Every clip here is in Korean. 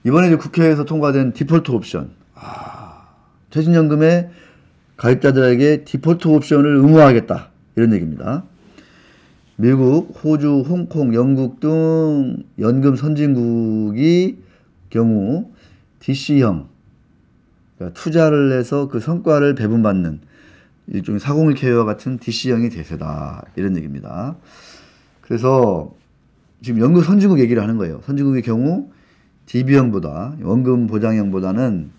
이번에 이제 국회에서 통과된 디폴트 옵션. 퇴직연금의 가입자들에게 디폴트 옵션을 의무화하겠다. 이런 얘기입니다. 미국, 호주, 홍콩, 영국 등 연금 선진국이 경우 DC형, 그러니까 투자를 해서 그 성과를 배분받는 일종의 401k와 같은 DC형이 대세다. 이런 얘기입니다. 그래서 지금 연금 선진국 얘기를 하는 거예요. 선진국의 경우 DB형보다 원금 보장형보다는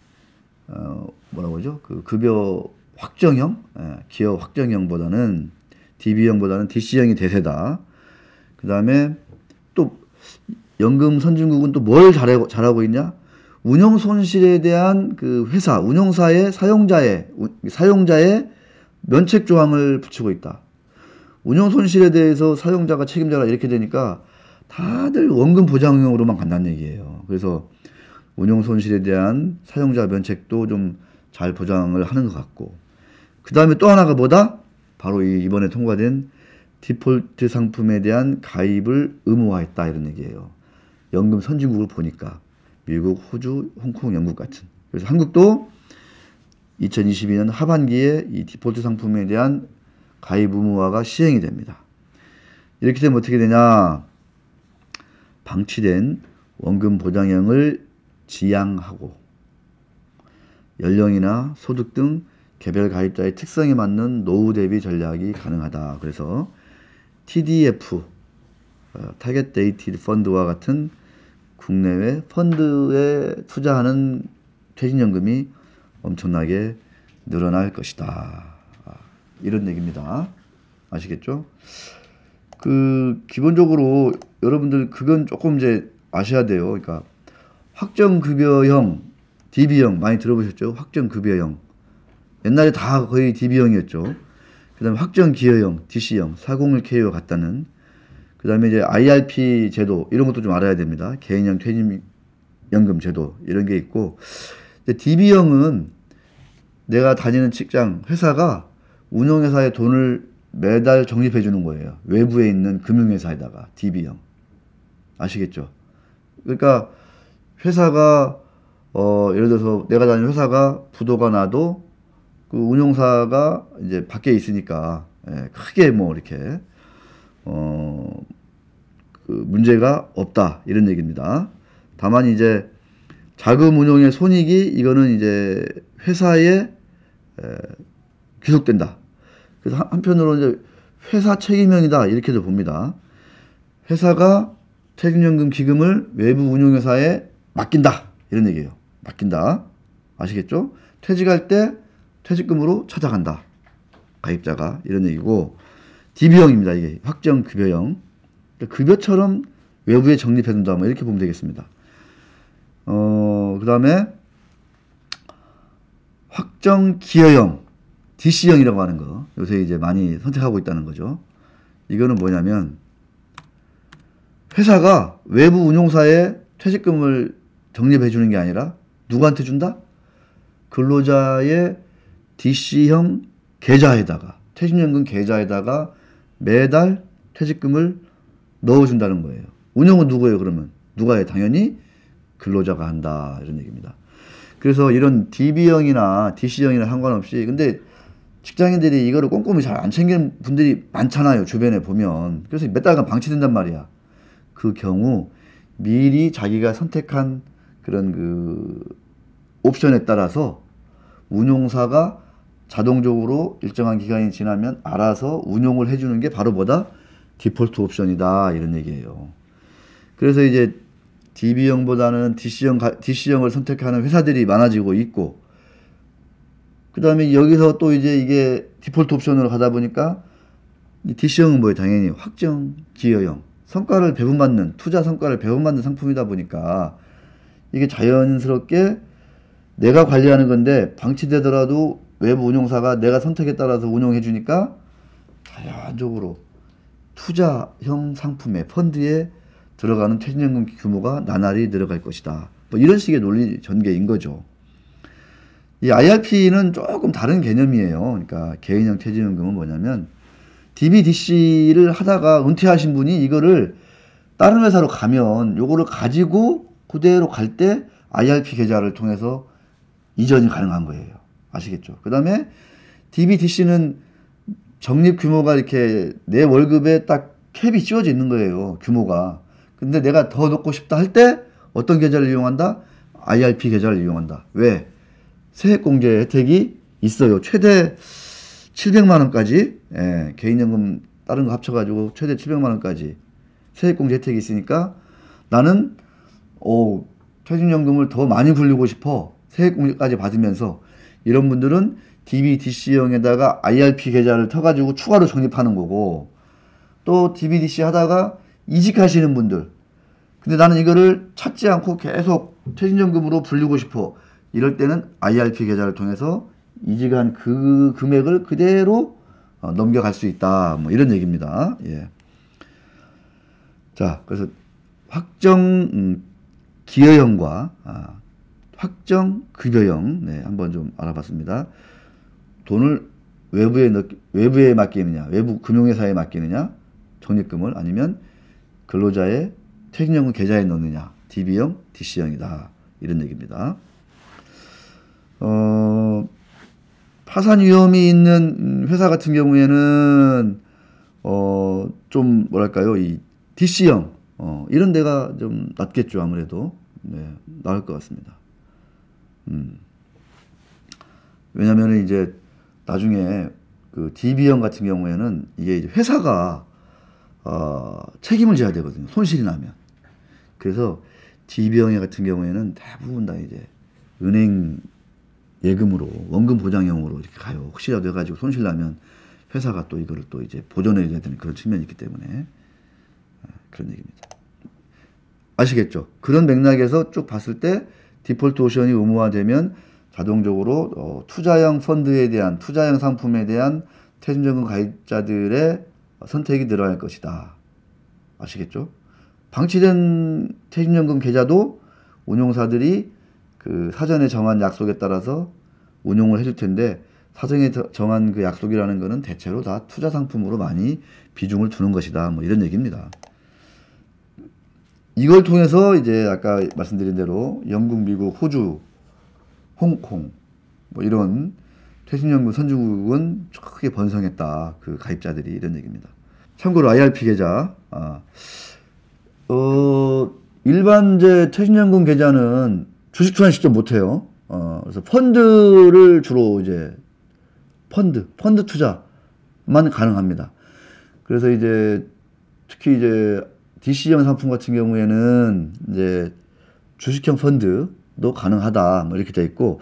뭐라고 하죠? 그 급여 확정형, 기업 확정형보다는 DB형보다는 DC형이 대세다. 그 다음에 또 연금 선진국은 또 뭘 잘하고 있냐? 운영 손실에 대한 그 회사, 운용사의 사용자의 면책 조항을 붙이고 있다. 운영 손실에 대해서 사용자가 책임자라 이렇게 되니까 다들 원금 보장형으로만 간다는 얘기예요. 그래서 운용 손실에 대한 사용자 면책도 좀 잘 보장을 하는 것 같고, 그 다음에 또 하나가 뭐다? 바로 이번에 통과된 디폴트 상품에 대한 가입을 의무화했다 이런 얘기예요. 연금 선진국을 보니까 미국, 호주, 홍콩, 영국 같은. 그래서 한국도 2022년 하반기에 이 디폴트 상품에 대한 가입 의무화가 시행이 됩니다. 이렇게 되면 어떻게 되냐? 방치된 원금 보장형을 지양하고 연령이나 소득 등 개별 가입자의 특성에 맞는 노후 대비 전략이 가능하다. 그래서 TDF, 타겟 데이티드 펀드와 같은 국내외 펀드에 투자하는 퇴직연금이 엄청나게 늘어날 것이다. 이런 얘기입니다. 아시겠죠? 기본적으로 여러분들 그건 조금 이제 아셔야 돼요. 그러니까 확정급여형, DB형 많이 들어보셨죠? 확정급여형. 옛날에 다 거의 DB형이었죠. 그 다음에 확정기여형, DC형, 401k와 같다는. 그 다음에 이제 IRP 제도, 이런 것도 좀 알아야 됩니다. 개인형 퇴직연금 제도, 이런 게 있고. DB형은 내가 다니는 직장, 회사가 운영회사에 돈을 매달 적립해 주는 거예요. 외부에 있는 금융회사에다가, DB형. 아시겠죠? 그러니까 회사가 예를 들어서 내가 다니는 회사가 부도가 나도 그 운용사가 이제 밖에 있으니까 크게 뭐 이렇게 그 문제가 없다 이런 얘기입니다. 다만 이제 자금 운용의 손익이 이거는 이제 회사에 귀속된다. 그래서 한편으로 이제 회사 책임형이다 이렇게도 봅니다. 회사가 퇴직연금 기금을 외부 운용회사에 맡긴다 이런 얘기예요. 맡긴다. 아시겠죠? 퇴직할 때 퇴직금으로 찾아간다. 가입자가 이런 얘기고, DB형입니다. 이게 확정급여형. 그러니까 급여처럼 외부에 적립해둔다. 뭐 이렇게 보면 되겠습니다. 그 다음에 확정기여형, DC형이라고 하는 거. 요새 이제 많이 선택하고 있다는 거죠. 이거는 뭐냐면 회사가 외부 운용사에 퇴직금을 적립해 주는 게 아니라 누구한테 준다? 근로자의 DC형 계좌에다가, 퇴직연금 계좌에다가 매달 퇴직금을 넣어준다는 거예요. 운영은 누구예요, 그러면? 누가 해? 당연히 근로자가 한다. 이런 얘기입니다. 그래서 이런 DB형이나 DC형이나 상관없이, 근데 직장인들이 이거를 꼼꼼히 잘 안 챙기는 분들이 많잖아요, 주변에 보면. 그래서 몇 달간 방치된단 말이야. 그 경우 미리 자기가 선택한 그런 그 옵션에 따라서 운용사가 자동적으로 일정한 기간이 지나면 알아서 운용을 해주는 게 바로 뭐다? 디폴트 옵션이다. 이런 얘기예요. 그래서 이제 DB형보다는 DC형을 선택하는 회사들이 많아지고 있고, 그 다음에 여기서 또 이제 이게 디폴트 옵션으로 가다 보니까 DC형은 뭐예요? 당연히 확정 기여형. 성과를 배분받는, 투자 성과를 배분받는 상품이다 보니까 이게 자연스럽게 내가 관리하는 건데 방치되더라도 외부 운용사가 내가 선택에 따라서 운용해 주니까 자연적으로 투자형 상품에, 펀드에 들어가는 퇴직연금 규모가 나날이 늘어갈 것이다. 뭐 이런 식의 논리 전개인 거죠. 이 IRP는 조금 다른 개념이에요. 그러니까 개인형 퇴직연금은 뭐냐면 DB, DC를 하다가 은퇴하신 분이 이거를 다른 회사로 가면 요거를 가지고 그대로 갈 때 IRP 계좌를 통해서 이전이 가능한 거예요. 아시겠죠? 그 다음에 DB/DC는 적립 규모가 이렇게 내 월급에 딱 캡이 씌워져 있는 거예요. 규모가. 근데 내가 더 넣고 싶다 할 때 어떤 계좌를 이용한다? IRP 계좌를 이용한다. 왜? 세액공제 혜택이 있어요. 최대 700만 원까지, 예, 개인연금 다른 거 합쳐가지고 최대 700만 원까지 세액공제 혜택이 있으니까 나는 퇴직연금을 더 많이 굴리고 싶어. 세액공제까지 받으면서 이런 분들은 DB/DC형에다가 IRP 계좌를 터가지고 추가로 적립하는 거고, 또 DB/DC 하다가 이직하시는 분들, 근데 나는 이거를 찾지 않고 계속 퇴직연금으로 불리고 싶어. 이럴 때는 IRP 계좌를 통해서 이직한 그 금액을 그대로 넘겨갈 수 있다. 뭐 이런 얘기입니다. 예. 자, 그래서 확정 기여형과 확정 급여형, 네, 한번 좀 알아봤습니다. 돈을 외부에 맡기느냐, 외부 금융회사에 맡기느냐, 적립금을, 아니면 근로자의 퇴직연금 계좌에 넣느냐, DB형, DC형이다. 이런 얘기입니다. 파산 위험이 있는 회사 같은 경우에는 좀 뭐랄까요, 이 DC형 이런 데가 좀 낫겠죠. 아무래도 네, 나을 것 같습니다. 왜냐면은 이제 나중에 그 DB형 같은 경우에는 이게 이제 회사가 책임을 져야 되거든요. 손실이 나면. 그래서 DB형 같은 경우에는 대부분 다 이제 은행 예금으로, 원금 보장형으로 이렇게 가요. 혹시라도 해가지고 손실 나면 회사가 또 이거를 또 이제 보존해야 되는 그런 측면이 있기 때문에 그런 얘기입니다. 아시겠죠? 그런 맥락에서 쭉 봤을 때 디폴트 옵션이 의무화되면 자동적으로 투자형 펀드에 대한, 투자형 상품에 대한 퇴직연금 가입자들의 선택이 늘어날 것이다. 아시겠죠? 방치된 퇴직연금 계좌도 운용사들이 그 사전에 정한 약속에 따라서 운용을 해줄 텐데, 사전에 정한 그 약속이라는 거는 대체로 다 투자 상품으로 많이 비중을 두는 것이다. 뭐 이런 얘기입니다. 이걸 통해서 이제 아까 말씀드린 대로 영국, 미국, 호주, 홍콩 뭐 이런 퇴직연금 선진국은 크게 번성했다. 그 가입자들이, 이런 얘기입니다. 참고로 IRP 계좌, 일반 퇴직연금 계좌는 주식 투자는 직접 못해요. 그래서 펀드를 주로 이제 펀드 투자만 가능합니다. 그래서 이제 특히 이제 DC형 상품 같은 경우에는 이제 주식형 펀드도 가능하다. 뭐 이렇게 돼 있고,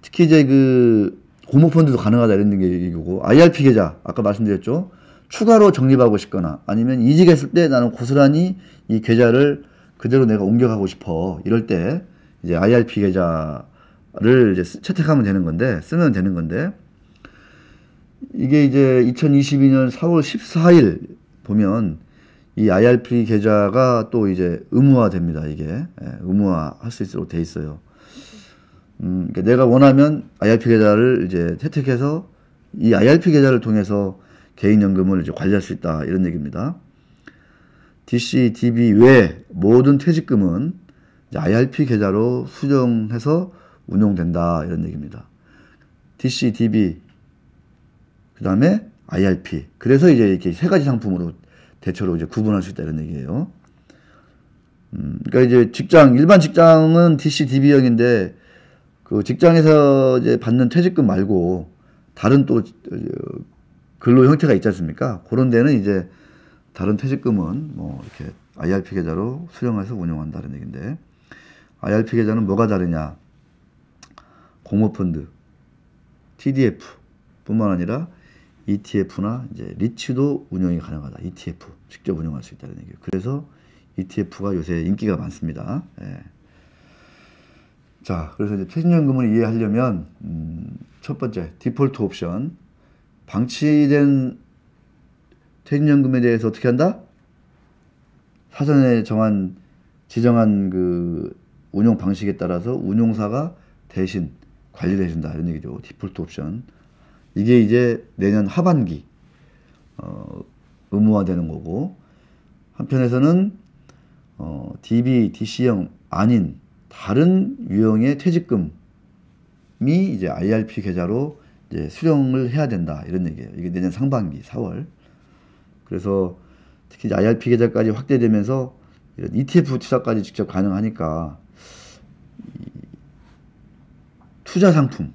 특히 이제 그 고목 펀드도 가능하다 이런 얘기고, IRP 계좌 아까 말씀드렸죠. 추가로 적립하고 싶거나 아니면 이직했을 때 나는 고스란히 이 계좌를 그대로 내가 옮겨가고 싶어. 이럴 때 이제 IRP 계좌를 이제 채택하면 되는 건데, 쓰면 되는 건데, 이게 이제 2022년 4월 14일 보면 이 IRP 계좌가 또 이제 의무화 됩니다. 이게 의무화 할 수 있도록 돼 있어요. 그러니까 내가 원하면 IRP 계좌를 이제 채택해서 이 IRP 계좌를 통해서 개인연금을 이제 관리할 수 있다. 이런 얘기입니다. DC, DB 외 모든 퇴직금은 이제 IRP 계좌로 수정해서 운용된다. 이런 얘기입니다. DC, DB, 그 다음에 IRP. 그래서 이제 이렇게 세 가지 상품으로 대체로 이제 구분할 수 있다. 이런 얘기예요. 그러니까 이제 일반 직장은 DC, DB형인데 그 직장에서 이제 받는 퇴직금 말고 다른 또 근로 형태가 있지 않습니까? 그런 데는 이제 다른 퇴직금은 뭐 이렇게 IRP 계좌로 수령해서 운용한다는 얘기인데, IRP 계좌는 뭐가 다르냐? 공모펀드, TDF 뿐만 아니라 ETF나 이제 리츠도 운용이 가능하다. ETF 직접 운용할 수 있다는 얘기예요. 그래서 ETF가 요새 인기가 많습니다. 예. 자, 그래서 이제 퇴직연금을 이해하려면 첫 번째 디폴트 옵션, 방치된 퇴직연금에 대해서 어떻게 한다? 사전에 지정한 그 운용 방식에 따라서 운용사가 대신 관리를 해준다. 이런 얘기죠. 디폴트 옵션. 이게 이제 내년 하반기 의무화되는 거고, 한편에서는 DB, DC형 아닌 다른 유형의 퇴직금이 이제 IRP 계좌로 이제 수령을 해야 된다 이런 얘기예요. 이게 내년 상반기 4월. 그래서 특히 이제 IRP 계좌까지 확대되면서 이런 ETF 투자까지 직접 가능하니까 투자 상품,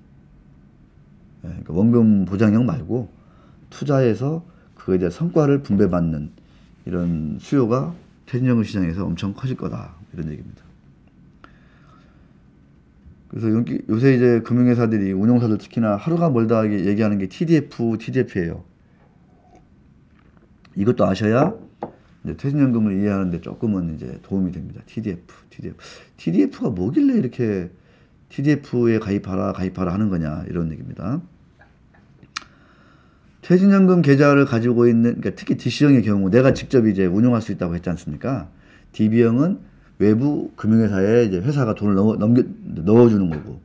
그러니까 원금 보장형 말고 투자해서 그거에 대한 성과를 분배받는 이런 수요가 퇴직연금 시장에서 엄청 커질 거다 이런 얘기입니다. 그래서 요새 이제 금융회사들이 운용사들 특히나 하루가 멀다 얘기하는 게 TDF예요. 이것도 아셔야 이제 퇴직연금을 이해하는데 조금은 이제 도움이 됩니다. TDF가 뭐길래 이렇게 TDF에 가입하라 하는 거냐 이런 얘기입니다. 퇴직연금 계좌를 가지고 있는, 그러니까 특히 DC형의 경우 내가 직접 이제 운용할 수 있다고 했지 않습니까? DB형은 외부 금융회사에 이제 회사가 돈을 넣어주는 거고,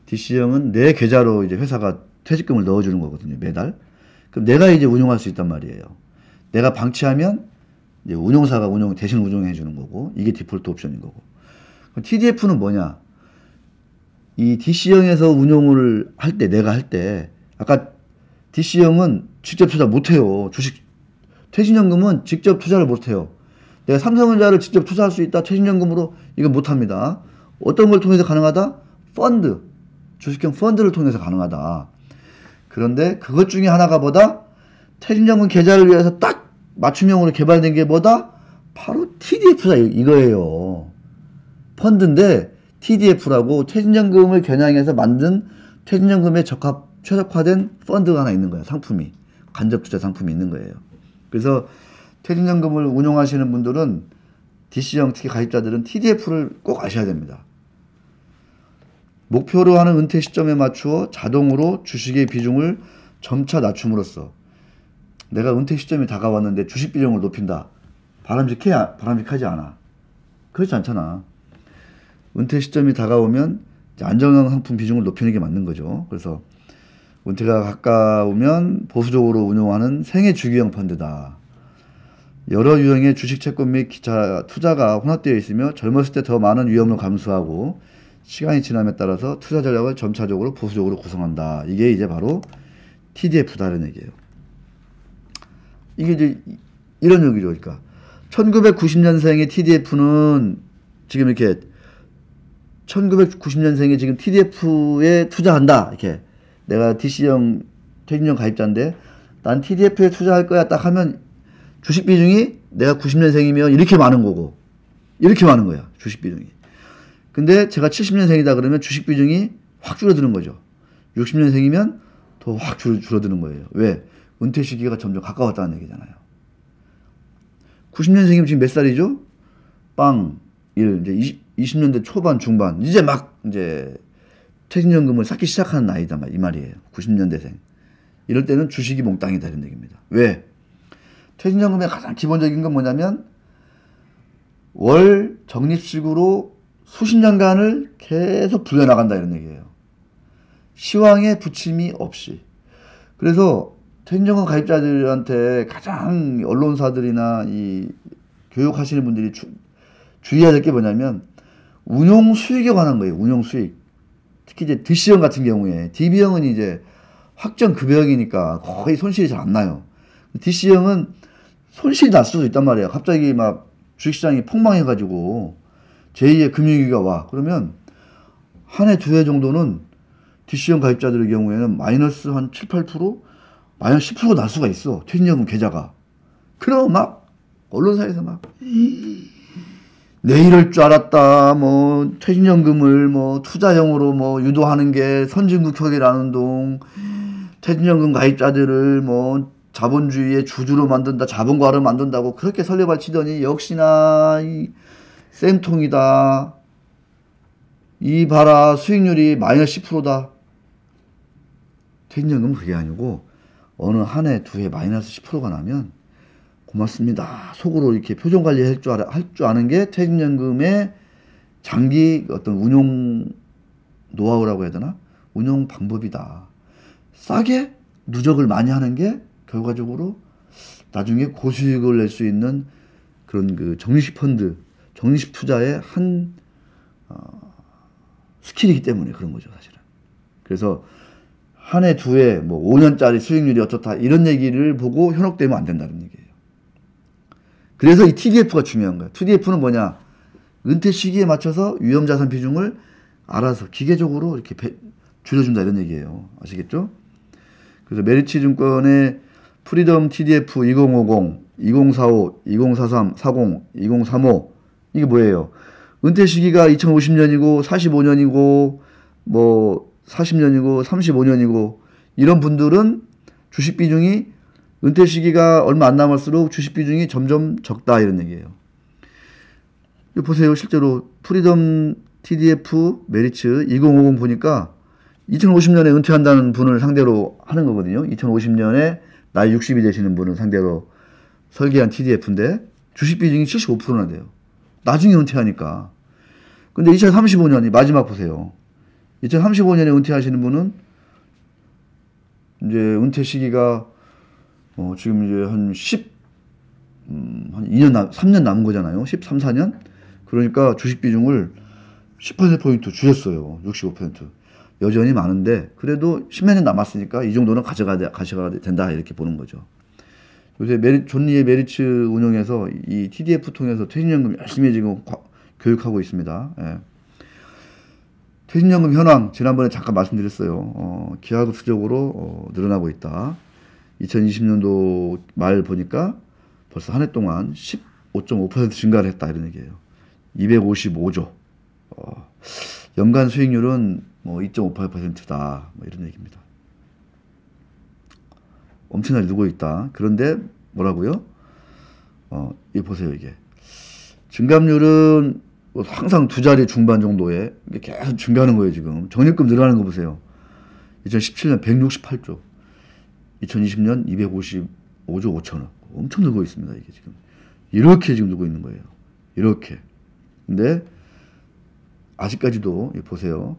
DC형은 내 계좌로 이제 회사가 퇴직금을 넣어주는 거거든요, 매달. 그럼 내가 이제 운용할 수 있단 말이에요. 내가 방치하면 이제 운용사가 대신 운용해 주는 거고, 이게 디폴트 옵션인 거고. 그럼 TDF는 뭐냐? 이 DC형에서 운용을 할 때, 내가 할 때, 아까 DC형은 직접 투자 못해요. 퇴직연금은 직접 투자를 못해요. 내가 삼성전자를 직접 투자할 수 있다. 퇴직연금으로 이건 못합니다. 어떤 걸 통해서 가능하다? 펀드. 주식형 펀드를 통해서 가능하다. 그런데 그것 중에 하나가 뭐다? 퇴직연금 계좌를 위해서 딱 맞춤형으로 개발된 게 뭐다? 바로 TDF다 이거예요. 펀드인데 TDF라고 퇴직연금을 겨냥해서 만든 퇴직연금에 최적화된 펀드가 하나 있는 거예요. 상품이. 간접투자 상품이 있는 거예요. 그래서 퇴직연금을 운용하시는 분들은 DC형 특히 가입자들은 TDF를 꼭 아셔야 됩니다. 목표로 하는 은퇴 시점에 맞추어 자동으로 주식의 비중을 점차 낮춤으로써 내가 은퇴 시점이 다가왔는데 주식 비중을 높인다. 바람직하지 않아. 그렇지 않잖아. 은퇴 시점이 다가오면 안정형 상품 비중을 높이는 게 맞는 거죠. 그래서 은퇴가 가까우면 보수적으로 운용하는 생애 주기형 펀드다. 여러 유형의 주식 채권 및 기타 투자가 혼합되어 있으며 젊었을 때 더 많은 위험을 감수하고 시간이 지남에 따라서 투자 전략을 점차적으로 보수적으로 구성한다. 이게 이제 바로 TDF다라는 얘기예요. 이게 이제 이런 얘기죠. 그러니까 1990년생의 TDF는 지금 이렇게 1990년생이 지금 TDF에 투자한다. 이렇게 내가 DC형 퇴직연금 가입자인데 난 TDF에 투자할 거야 딱 하면 주식 비중이 내가 90년생이면 이렇게 많은 거고 이렇게 많은 거야. 주식 비중이. 근데 제가 70년생이다 그러면 주식 비중이 확 줄어드는 거죠. 60년생이면 더 확 줄어드는 거예요. 왜? 은퇴 시기가 점점 가까웠다는 얘기잖아요. 90년생이면 지금 몇 살이죠? 이제 20년대 초반 중반 이제 막 이제 퇴직연금을 쌓기 시작하는 나이다 이 말이에요. 90년대생. 이럴 때는 주식이 몽땅이다 이런 얘기입니다. 왜? 퇴직연금의 가장 기본적인 건 뭐냐면 월 적립식으로 수십 년간을 계속 불려나간다 이런 얘기예요. 시황의 부침이 없이. 그래서 퇴직연금 가입자들한테 가장 언론사들이나 이 교육하시는 분들이 주의해야 될 게 뭐냐면 운용 수익에 관한 거예요. 운용 수익. 특히 이제 DC형 같은 경우에 DB형은 이제 확정 급여형이니까 거의 손실이 잘 안 나요. DC형은 손실이 날 수도 있단 말이에요. 갑자기 막 주식시장이 폭망해가지고 제2의 금융위기가 와. 그러면 한 해, 두 해 정도는 DC형 가입자들의 경우에는 마이너스 한 7, 8%? 마이너스 10% 날 수가 있어. 퇴직연금 계좌가. 그럼 막 언론사에서 막 내 이럴 줄 알았다. 뭐 퇴직연금을 뭐 투자형으로 뭐 유도하는 게 선진국 혁이라는 동 퇴직연금 가입자들을 뭐 자본주의의 주주로 만든다. 자본가로 만든다고 그렇게 설레발 치더니 역시나 이 쌤통이다. 이 봐라 수익률이 마이너스 10%다. 퇴직연금은 그게 아니고 어느 한 해, 두 해 마이너스 10%가 나면 고맙습니다. 속으로 이렇게 표정 관리 할 줄 아는 게 퇴직연금의 장기 어떤 운용 노하우라고 해야 되나? 운용 방법이다. 싸게 누적을 많이 하는 게 결과적으로 나중에 고수익을 낼 수 있는 그런 그 적립식 펀드, 적립 투자의 한 스킬이기 때문에 그런 거죠, 사실은. 그래서 한 해, 두 해, 뭐 5년짜리 수익률이 어떻다 이런 얘기를 보고 현혹되면 안 된다는 얘기예요. 그래서 이 TDF가 중요한 거예요. TDF는 뭐냐? 은퇴 시기에 맞춰서 위험자산 비중을 알아서 기계적으로 이렇게 줄여준다 이런 얘기예요. 아시겠죠? 그래서 메리츠 증권의 프리덤 TDF 2050, 2045, 2043, 40, 2035 이게 뭐예요? 은퇴 시기가 2050년이고 45년이고 뭐 40년이고 35년이고 이런 분들은 주식 비중이 은퇴 시기가 얼마 안 남을수록 주식 비중이 점점 적다 이런 얘기예요. 보세요. 실제로 프리덤 TDF 메리츠 2050 보니까 2050년에 은퇴한다는 분을 상대로 하는 거거든요. 2050년에 나이 60이 되시는 분을 상대로 설계한 TDF인데 주식 비중이 75%나 돼요. 나중에 은퇴하니까. 근데 2035년이 마지막 보세요. 2035년에 은퇴하시는 분은 이제 은퇴 시기가 지금 이제 한 2년 3년 남은 거잖아요. 13, 14년. 그러니까 주식 비중을 10%포인트 줄였어요. 65%. 여전히 많은데 그래도 10몇 년 남았으니까 이 정도는 가져가야 된다 이렇게 보는 거죠. 요새 존리의 메리츠 운영에서 이 TDF 통해서 퇴직연금 열심히 지금 교육하고 있습니다. 예. 퇴직연금 현황 지난번에 잠깐 말씀드렸어요. 기하급수적으로 늘어나고 있다. 2020년도 말 보니까 벌써 한 해 동안 15.5% 증가를 했다 이런 얘기예요. 255조. 연간 수익률은 뭐 2.58%다. 뭐 이런 얘기입니다. 엄청나게 늘고 있다. 그런데 뭐라고요? 이 보세요, 이게. 증감률은 항상 두 자리 중반 정도에 계속 증가하는 거예요, 지금. 적립금 늘어나는 거 보세요. 2017년 168조. 2020년 255조 5천억. 엄청 늘고 있습니다, 이게 지금. 이렇게 지금 늘고 있는 거예요. 이렇게. 근데, 아직까지도, 보세요.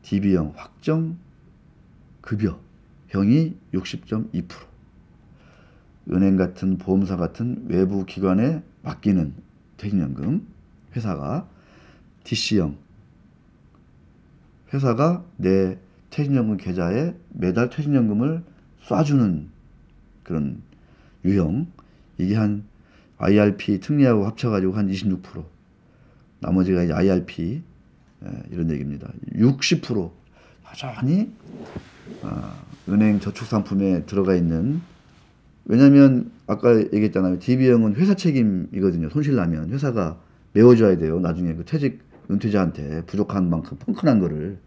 DB형 확정 급여형이 60.2%. 은행 같은 보험사 같은 외부 기관에 맡기는 퇴직연금 회사가 DC형 회사가 내 퇴직연금 계좌에 매달 퇴직연금을 쏴주는 그런 유형. 이게 한 IRP 특례하고 합쳐가지고 한 26%. 나머지가 이제 IRP 이런 얘기입니다. 60% 여전히 은행 저축상품에 들어가 있는. 왜냐하면 아까 얘기했잖아요. DB형은 회사 책임이거든요. 손실 나면 회사가 메워줘야 돼요. 나중에 그 퇴직 은퇴자한테 부족한 만큼 펑크난 거를.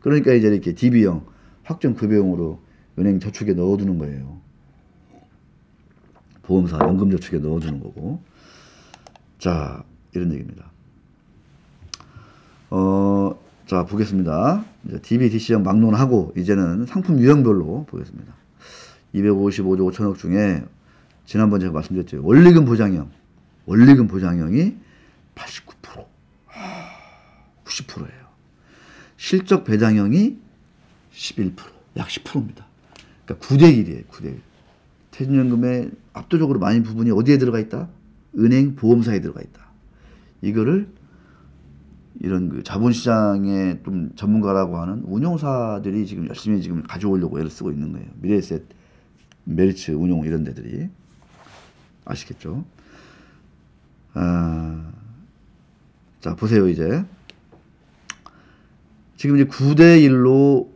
그러니까 이제 이렇게 DB형 확정 급여용으로 은행 저축에 넣어두는 거예요. 보험사 연금 저축에 넣어두는 거고. 자, 이런 얘기입니다. 자, 보겠습니다. 이제 DB, DC형 막론하고 이제는 상품 유형별로 보겠습니다. 255조 5천억 중에 지난번 제가 말씀드렸죠. 원리금 보장형. 원리금 보장형이 89%. 90%예요. 실적 배당형이 11%. 약 10%입니다. 그러니까 9대1이에요. 9대1. 퇴직연금의 압도적으로 많은 부분이 어디에 들어가 있다? 은행, 보험사에 들어가 있다. 이거를 이런 그 자본시장의 좀 전문가라고 하는 운용사들이 지금 열심히 지금 가져오려고 애를 쓰고 있는 거예요. 미래에셋, 메리츠 운용 이런 데들이. 아시겠죠? 자, 보세요, 이제. 지금 이제 9대1로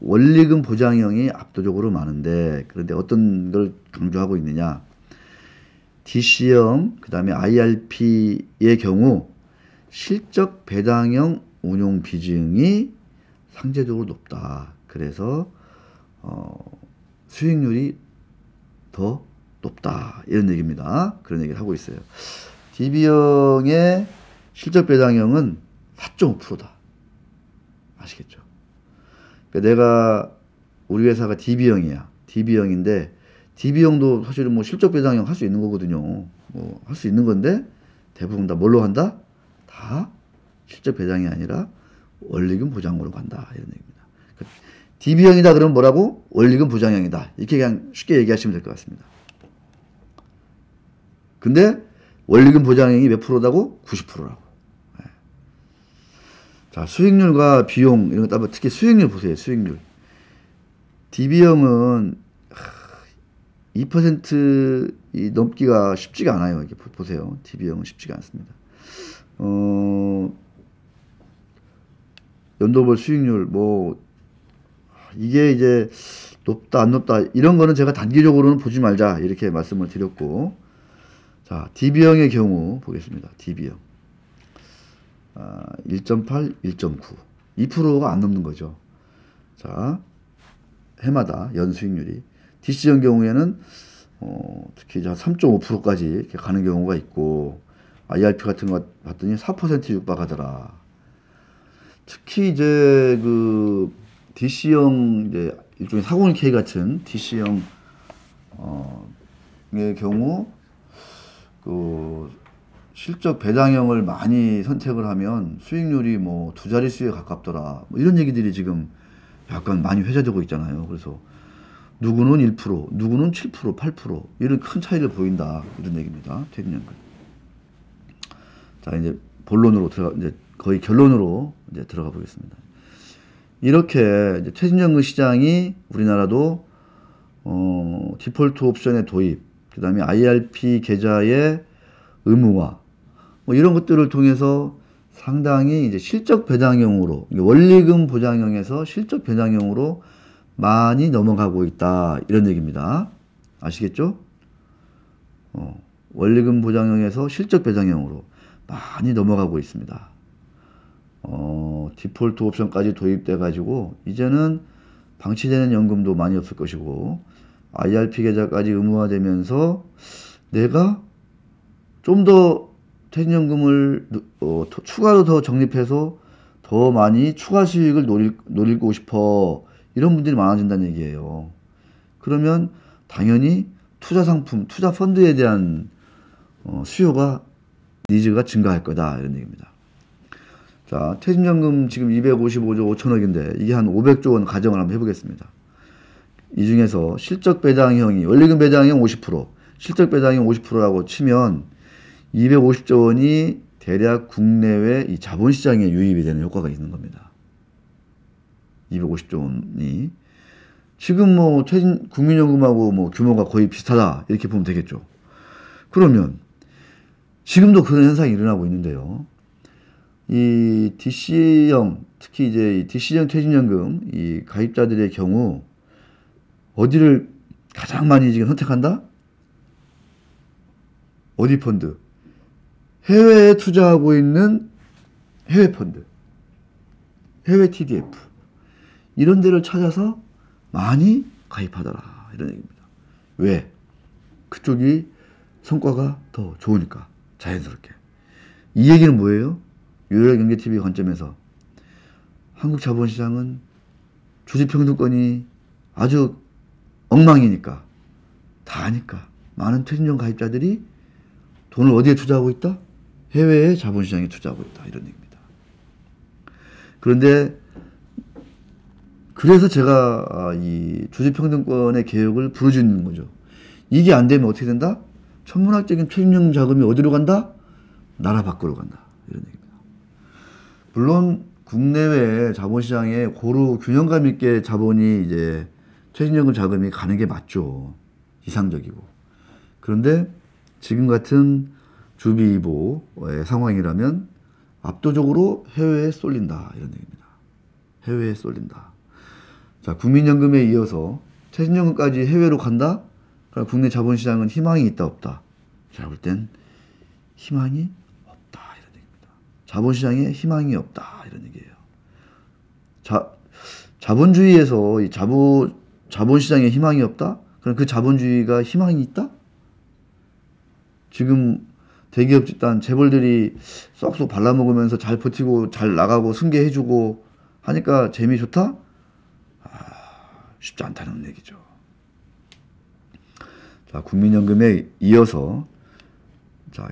원리금 보장형이 압도적으로 많은데, 그런데 어떤 걸 강조하고 있느냐. DC형, 그 다음에 IRP의 경우 실적 배당형 운용 비중이 상대적으로 높다. 그래서 수익률이 더 높다. 이런 얘기입니다. 그런 얘기를 하고 있어요. DB형의 실적 배당형은 4.5%다. 아시겠죠? 그러니까 내가 우리 회사가 DB형이야. DB형인데 DB형도 사실은 뭐 실적 배당형 할 수 있는 거거든요. 뭐 할 수 있는 건데 대부분 다 뭘로 한다? 다 실적 배당이 아니라 원리금 보장으로 간다. 이런 얘기입니다. 그러니까 DB형이다 그러면 뭐라고? 원리금 보장형이다. 이렇게 그냥 쉽게 얘기하시면 될 것 같습니다. 근데 원리금 보장액이 몇 프로다고? 90%라고. 자, 수익률과 비용 이런 거 따로 특히 수익률 보세요. 수익률. DB형은 2% 넘기가 쉽지가 않아요. 이게 보세요. DB형은 쉽지가 않습니다. 연도별 수익률 뭐 이게 이제 높다 안 높다 이런 거는 제가 단기적으로는 보지 말자 이렇게 말씀을 드렸고, 자 DB형의 경우 보겠습니다. DB형 1.8, 1.9 2%가 안 넘는 거죠. 자 해마다 연 수익률이 DC형 경우에는 특히 3.5%까지 이렇게 가는 경우가 있고, IRP 같은 거 봤더니 4% 육박하더라. 특히 이제 그 DC형 이제 일종의 401K 같은 DC형 의 경우 그 실적 배당형을 많이 선택을 하면 수익률이 뭐 두 자릿수에 가깝더라. 뭐 이런 얘기들이 지금 약간 많이 회자되고 있잖아요. 그래서 누구는 1%, 누구는 7%, 8% 이런 큰 차이를 보인다 이런 얘기입니다. 퇴직연금. 자 이제 본론으로 이제 거의 결론으로 이제 들어가 보겠습니다. 이렇게 이제 퇴직연금 시장이 우리나라도 디폴트 옵션의 도입, 그 다음에 IRP 계좌의 의무화, 뭐 이런 것들을 통해서 상당히 이제 실적 배당형으로, 원리금 보장형에서 실적 배당형으로 많이 넘어가고 있다 이런 얘기입니다. 아시겠죠? 원리금 보장형에서 실적 배당형으로 많이 넘어가고 있습니다. 디폴트 옵션까지 도입돼 가지고 이제는 방치되는 연금도 많이 없을 것이고, IRP 계좌까지 의무화되면서 내가 좀 더 퇴직연금을 추가로 더 적립해서 더 많이 추가 수익을 노리고 싶어 이런 분들이 많아진다는 얘기예요. 그러면 당연히 투자 상품, 투자 펀드에 대한 수요가, 니즈가 증가할 거다 이런 얘기입니다. 자, 퇴직연금 지금 255조 5천억인데 이게 한 500조 원 가정을 한번 해보겠습니다. 이 중에서 실적 배당형이 원리금 배당형 50%, 실적 배당형 50%라고 치면 250조 원이 대략 국내외 이 자본시장에 유입이 되는 효과가 있는 겁니다. 250조 원이 지금 뭐 국민연금하고 뭐 규모가 거의 비슷하다 이렇게 보면 되겠죠. 그러면 지금도 그런 현상이 일어나고 있는데요. 이 DC형, 특히 이제 DC형 퇴직연금 이 가입자들의 경우 어디를 가장 많이 지금 선택한다? 어디 펀드? 해외에 투자하고 있는 해외 펀드, 해외 TDF 이런 데를 찾아서 많이 가입하더라 이런 얘기입니다. 왜? 그쪽이 성과가 더 좋으니까 자연스럽게. 이 얘기는 뭐예요? 유일경제TV 관점에서 한국 자본시장은 주식평등권이 아주 엉망이니까, 다 아니까 많은 퇴직연금 가입자들이 돈을 어디에 투자하고 있다? 해외의 자본시장에 투자하고 있다 이런 얘기입니다. 그런데 그래서 제가 이 주식평등권의 개혁을 부르짖는 거죠. 이게 안 되면 어떻게 된다? 천문학적인 퇴직연금 자금이 어디로 간다? 나라 밖으로 간다 이런 얘기입니다. 물론 국내외 자본시장에 고루 균형감 있게 자본이 이제 퇴직연금 자금이 가는 게 맞죠. 이상적이고. 그런데 지금 같은 주비이보의 상황이라면 압도적으로 해외에 쏠린다 이런 얘기입니다. 해외에 쏠린다. 자, 국민연금에 이어서 퇴직연금까지 해외로 간다? 그럼 국내 자본시장은 희망이 있다 없다? 제가 볼 땐 희망이 없다 이런 얘기입니다. 자본시장에 희망이 없다 이런 얘기예요. 자본주의에서 이 자본시장에 희망이 없다? 그럼 그 자본주의가 희망이 있다? 지금 대기업 집단 재벌들이 쏙쏙 발라먹으면서 잘 버티고 잘 나가고 승계해주고 하니까 재미 좋다? 쉽지 않다는 얘기죠. 자, 국민연금에 이어서 자,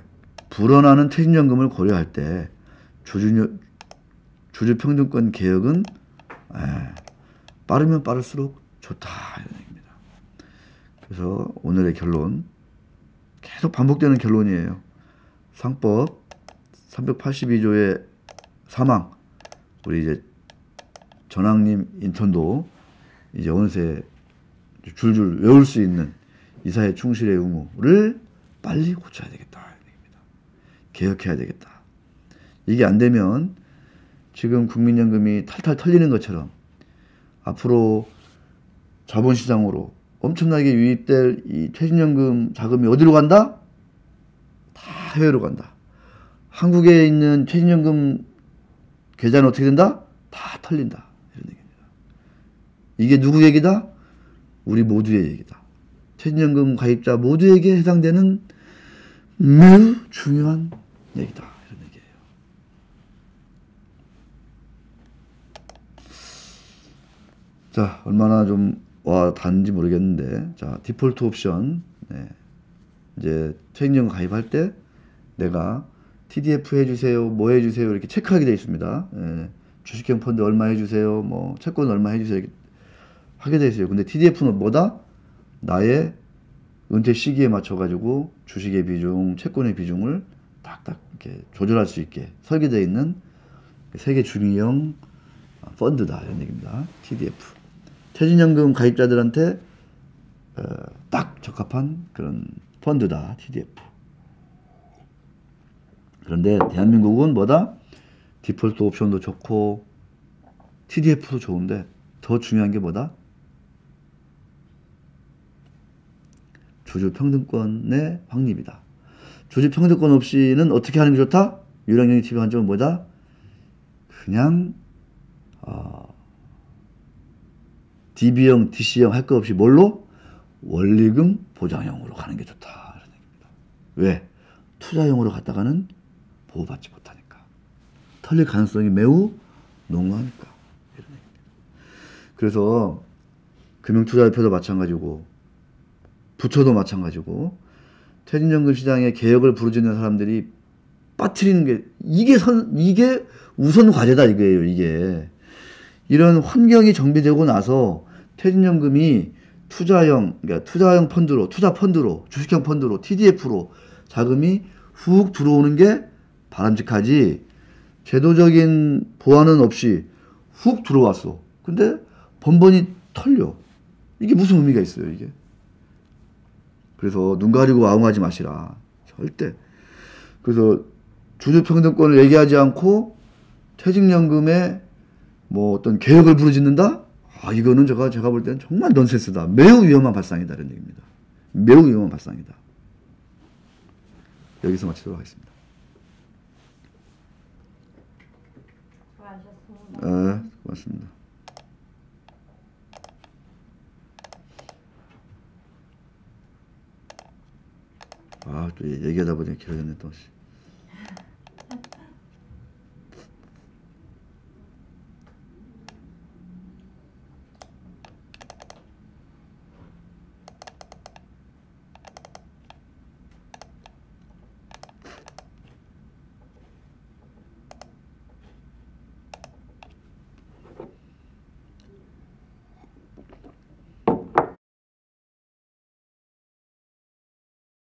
불어나는 퇴직연금을 고려할 때 주주평등권 개혁은 빠르면 빠를수록 좋다 이런 얘기입니다. 그래서 오늘의 결론, 계속 반복되는 결론이에요. 상법 382조의 사망, 우리 이제 전학님 인턴도 이제 어느새 줄줄 외울 수 있는 이사회 충실의 의무를 빨리 고쳐야 되겠다. 개혁해야 되겠다. 이게 안 되면 지금 국민연금이 탈탈 털리는 것처럼 앞으로 자본시장으로 엄청나게 유입될 이 퇴직연금 자금이 어디로 간다? 다 해외로 간다. 한국에 있는 퇴직연금 계좌는 어떻게 된다? 다 털린다. 이런 얘기입니다. 이게 누구 얘기다? 우리 모두의 얘기다. 퇴직연금 가입자 모두에게 해당되는 매우 중요한 얘기다. 이런 얘기예요. 자, 얼마나 좀 와 닿는지 모르겠는데, 자, 디폴트 옵션. 네. 이제 퇴직연금 가입할 때 내가 TDF 해주세요, 뭐 해주세요 이렇게 체크하게 되어 있습니다. 예. 주식형 펀드 얼마 해주세요, 뭐 채권 얼마 해주세요 이렇게 하게 되어 있어요. 근데 TDF는 뭐다? 나의 은퇴 시기에 맞춰가지고 주식의 비중, 채권의 비중을 딱딱 이렇게 조절할 수 있게 설계되어 있는 세계 중위형 펀드다 이런 얘기입니다. TDF. 퇴직연금 가입자들한테 딱 적합한 그런 펀드다. TDF. 그런데 대한민국은 뭐다? 디폴트 옵션도 좋고 TDF도 좋은데 더 중요한 게 뭐다? 주주평등권의 확립이다. 주주평등권 없이는 어떻게 하는 게 좋다? 유랑연이 TV 관점은 뭐다? 그냥 DB형, DC형 할 거 없이 뭘로? 원리금 보장형으로 가는 게 좋다. 이런 얘기입니다. 왜? 투자형으로 갔다가는 보호받지 못하니까. 털릴 가능성이 매우 농후하니까. 이런 얘기입니다. 그래서 금융투자협회도 마찬가지고 부처도 마찬가지고 퇴직연금 시장의 개혁을 부르짖는 사람들이 빠뜨리는 게 이게 우선 과제다 이거예요. 이게 이런 환경이 정비되고 나서 퇴직연금이 그러니까 투자형 펀드로, 투자 펀드로, 주식형 펀드로, TDF로 자금이 훅 들어오는 게 바람직하지. 제도적인 보완은 없이 훅 들어왔어. 근데 번번이 털려. 이게 무슨 의미가 있어요, 이게? 그래서 눈 가리고 아웅하지 마시라. 절대. 그래서 주주평등권을 얘기하지 않고 퇴직연금에 뭐 어떤 개혁을 부르짖는다? 이거는 제가 볼 때는 정말 넌센스다. 매우 위험한 발상이다. 이런 얘기입니다. 매우 위험한 발상이다. 여기서 마치도록 하겠습니다. 수고하셨습니다. 네, 고맙습니다. 또 얘기하다 보니 길어졌네, 또.